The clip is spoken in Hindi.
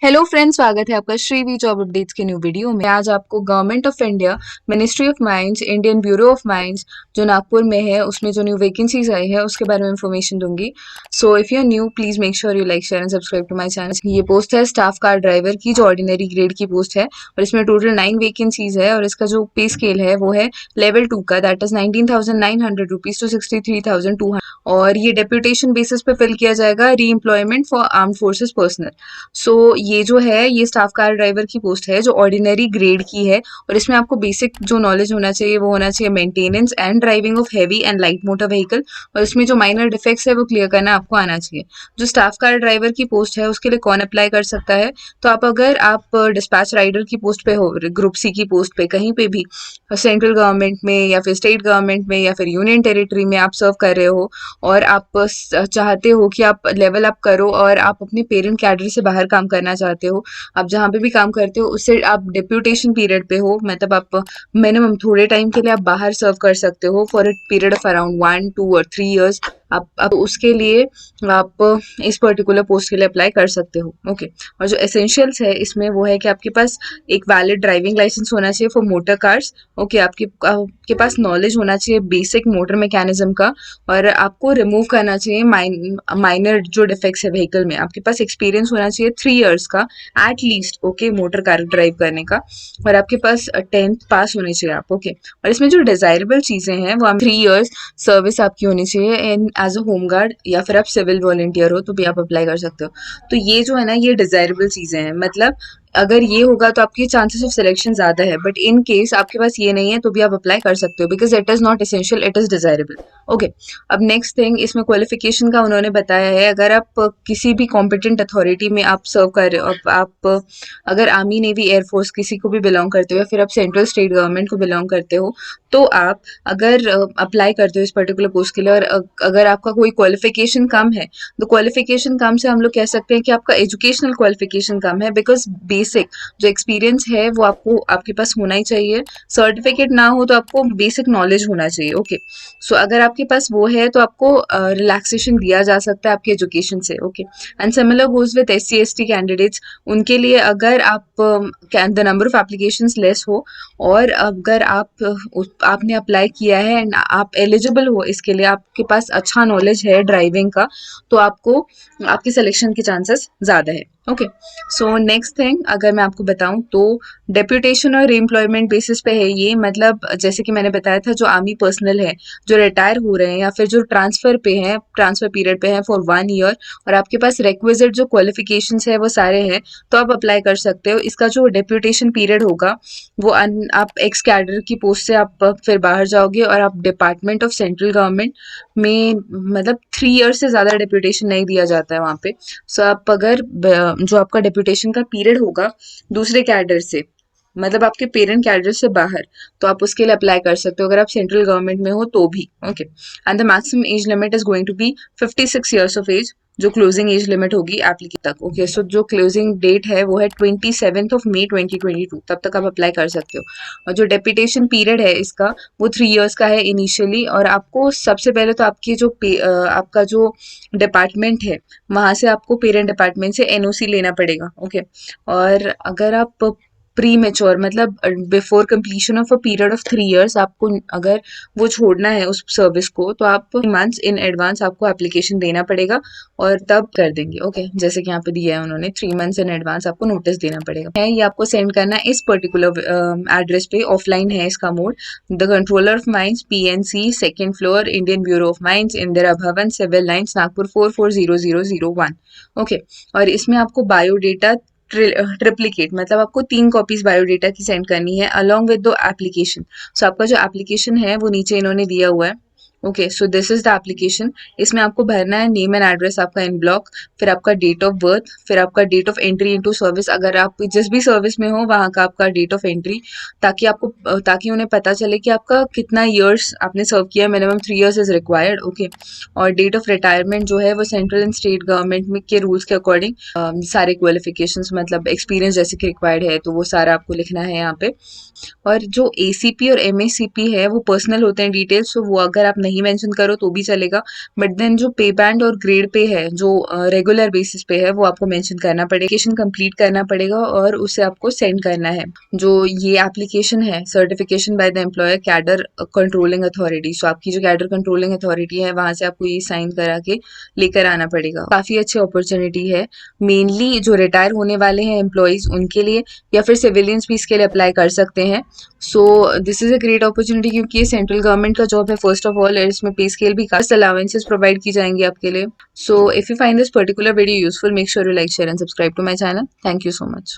हेलो फ्रेंड्स, स्वागत है आपका श्रीवी जॉब अपडेट्स के न्यू वीडियो में। आज आपको government of India, ministry of mines, Indian bureau of mines जो नागपुर में है उसमें जो न्यू वैकेंसीज आई है उसके बारे में इंफॉर्मेशन दूंगी। So if you are new please make sure you like share and subscribe to my channel. ये पोस्ट है स्टाफ कार ड्राइवर की, जो ऑर्डिनरी ग्रेड की पोस्ट है और इसमें टोटल 9 वैकेंसीज है और इसका जो पे स्केल है वो है लेवल 2 का, दैट इज 19,900 रुपीज़ टू 63,200 और ये डेप्यूटेशन बेसिस पे फिल किया जाएगा, re employment for arm forces personnel. So ये जो है ये स्टाफ कार ड्राइवर की पोस्ट है जो ऑर्डिनरी ग्रेड की है और इसमें आपको बेसिक जो नॉलेज होना चाहिए वो होना चाहिए maintenance and driving of heavy and light motor vehicle, और इसमें जो माइनर डिफेक्ट्स है वो क्लियर करना आपको आना चाहिए। जो स्टाफ कार ड्राइवर की पोस्ट है उसके लिए कौन अप्लाई कर सकता है? तो अगर आप डिस्पैच राइडर की पोस्ट पे हो, ग्रुप सी की पोस्ट पे, कहीं पे भी सेंट्रल गवर्नमेंट में या फिर स्टेट गवर्नमेंट में या फिर यूनियन टेरिटरी में आप सर्व कर रहे हो और आप चाहते हो कि आप लेवल अप करो और आप अपने पेरेंट कैडर से बाहर काम करना चाहते हो, आप जहाँ पे भी काम करते हो उससे आप डिप्यूटेशन पीरियड पे हो, मतलब आप मिनिमम थोड़े टाइम के लिए आप बाहर सर्व कर सकते हो for a period of around 1, 2 और 3 इयर्स। आप उसके लिए आप इस पर्टिकुलर पोस्ट के लिए अप्लाई कर सकते हो। ओके, और जो एसेंशियल्स है इसमें वो है कि आपके पास एक वैलिड ड्राइविंग लाइसेंस होना चाहिए फॉर मोटर कार्स। ओके, आपके पास नॉलेज होना चाहिए बेसिक मोटर मैकेनिज्म का और आपको रिमूव करना चाहिए माइनर जो डिफेक्ट्स है व्हीकल में। आपके पास एक्सपीरियंस होना चाहिए 3 इयर्स का at least, okay, motor car drive करने का, और आपके पास 10th पास होने चाहिए आप। ओके, और इसमें जो डिजायरेबल चीजें हैं वो 3 इयर्स सर्विस आपकी होनी चाहिए इन एज अ होम गार्ड, या फिर आप सिविल वॉलंटियर हो तो भी आप अप्लाई कर सकते हो। तो ये जो है ना ये डिजायरेबल चीजें हैं, मतलब अगर ये होगा तो आपके चांसेस ऑफ सिलेक्शन ज्यादा है, बट इन केस आपके पास ये नहीं है तो भी आप अप्लाई कर सकते हो because it is not essential, it is desirable. Okay, अब नेक्स्ट थिंग इसमें क्वालिफिकेशन का उन्होंने बताया है। अगर आप किसी भी कॉम्पिटेंट अथॉरिटी में आप सर्व कर रहे हो, आप अगर आर्मी, नेवी, एयरफोर्स किसी को भी बिलोंग करते हो या फिर आप सेंट्रल स्टेट गवर्नमेंट को बिलोंग करते हो, तो आप अगर अप्लाई करते हो इस पर्टिकुलर पोस्ट के लिए और अगर आपका कोई क्वालिफिकेशन कम है, तो क्वालिफिकेशन कम से हम लोग कह सकते हैं कि आपका एजुकेशनल क्वालिफिकेशन कम है, बिकॉज बेसिक जो एक्सपीरियंस है वो आपको आपके पास होना ही चाहिए। सर्टिफिकेट ना हो तो आपको बेसिक नॉलेज होना चाहिए। ओके, सो अगर आपके पास वो है तो आपको रिलैक्सेशन दिया जा सकता है आपके एजुकेशन से। Okay, and similar goes with SC ST candidates. उनके लिए अगर आप the number of applications less हो और अगर आपने अप्लाई किया है एंड आप एलिजिबल हो इसके लिए, आपके पास अच्छा नॉलेज है ड्राइविंग का, तो आपको आपके सिलेक्शन के चांसेस ज़्यादा है। ओके, सो नेक्स्ट थिंग अगर मैं आपको बताऊं तो डेप्यूटेशन और एम्प्लॉयमेंट बेसिस पे है ये, मतलब जैसे कि मैंने बताया था जो आर्मी पर्सनल है जो रिटायर हो रहे हैं या फिर जो ट्रांसफर पे हैं, ट्रांसफर पीरियड पे हैं फॉर 1 ईयर, और आपके पास रिक्विजिट जो क्वालिफिकेशंस है वो सारे हैं, तो आप अप्लाई कर सकते हो। इसका जो डेप्यूटेशन पीरियड होगा वो आप एक्स कैडर की पोस्ट से आप फिर बाहर जाओगे और आप डिपार्टमेंट ऑफ सेंट्रल गवर्नमेंट में, मतलब 3 इयर्स से ज़्यादा डेप्यूटेशन नहीं दिया जाता है वहाँ पे। सो आप अगर जो आपका डेप्यूटेशन का पीरियड होगा दूसरे कैडर से, मतलब आपके पेरेंट कैडर से बाहर, तो आप उसके लिए अप्लाई कर सकते हो अगर आप सेंट्रल गवर्नमेंट में हो तो भी। Okay, and the maximum age limit is going to be 56 years of age, जो क्लोजिंग एज लिमिट होगी एप्लीकेशन तक। ओके, सो जो क्लोजिंग डेट है वो है 27 मई 2022, तब तक आप अप्लाई कर सकते हो। और जो डेप्यूटेशन पीरियड है इसका वो 3 इयर्स का है इनिशियली, और आपको सबसे पहले तो आपकी जो आपका जो डिपार्टमेंट है वहाँ से आपको पेरेंट डिपार्टमेंट से NOC लेना पड़ेगा। ओके, और अगर आप प्री मेच्योर, मतलब before completion of a period of 3 years आपको अगर वो छोड़ना है उस सर्विस को, तो आप मंथ्स इन एडवांस आपको एप्लीकेशन देना पड़ेगा और तब कर देंगे। ओके, जैसे कि यहाँ पे दिया है उन्होंने 3 मंथ्स इन एडवांस आपको नोटिस देना पड़ेगा। है ये आपको सेंड करना है इस पर्टिकुलर एड्रेस पे, ऑफलाइन है इसका mode. The controller of mines, PNC, second floor, Indian bureau of mines, Indira भवन, सिविल लाइन्स, नागपुर 440001। ओके, और इसमें आपको बायोडेटा ट्रिप्लीकेट, मतलब आपको 3 कॉपीज बायोडेटा की सेंड करनी है अलॉन्ग विद द एप्लीकेशन। सो आपका जो एप्लीकेशन है वो नीचे इन्होंने दिया हुआ है। Okay, so this is the application. इसमें आपको भरना है नेम एंड एड्रेस आपका इन ब्लॉक, फिर आपका डेट ऑफ बर्थ, फिर आपका date of entry into service, अगर आप जिस भी सर्विस में हो वहाँ का आपका डेट ऑफ एंट्री, ताकि उन्हें पता चले कि आपका कितना ईयर्स आपने सर्व किया, minimum 3 years is required. Okay, और डेट ऑफ रिटायरमेंट जो है वो सेंट्रल एंड स्टेट गवर्नमेंट में के रूल्स के अकॉर्डिंग सारे क्वालिफिकेशंस, मतलब एक्सपीरियंस जैसे कि रिक्वायर्ड है तो वो सारा आपको लिखना है यहाँ पे। और जो ACP और MACP है वो पर्सनल होते हैं डिटेल्स, तो वो अगर आप नहीं नहीं मेंशन करो तो भी चलेगा, बट देन जो पे बैंड और ग्रेड पे है जो रेगुलर बेसिस पे है वो आपको मेंशन करना पड़ेगा, एप्लीकेशन कंप्लीट करना पड़ेगा और उसे आपको सेंड करना है। जो ये एप्लीकेशन है certification by the employer cadre controlling authority, so आपकी जो कैडर कंट्रोलिंग अथॉरिटी है वहां से आपको ये साइन करा के लेकर आना पड़ेगा। काफी अच्छी अपॉर्चुनिटी है, मेनली जो रिटायर होने वाले हैं एम्प्लॉयज उनके लिए, या फिर सिविलियंस भी इसके लिए अप्लाई कर सकते हैं। So this is a great opportunity क्योंकि ये सेंट्रल गवर्नमेंट का जॉब है फर्स्ट ऑफ ऑल, इसमें पे स्केल भी कास्ट अलाउंसेस प्रोवाइड की जाएंगी आपके लिए। So if you find this particular video useful, make sure you like share and subscribe to my channel. Thank you so much.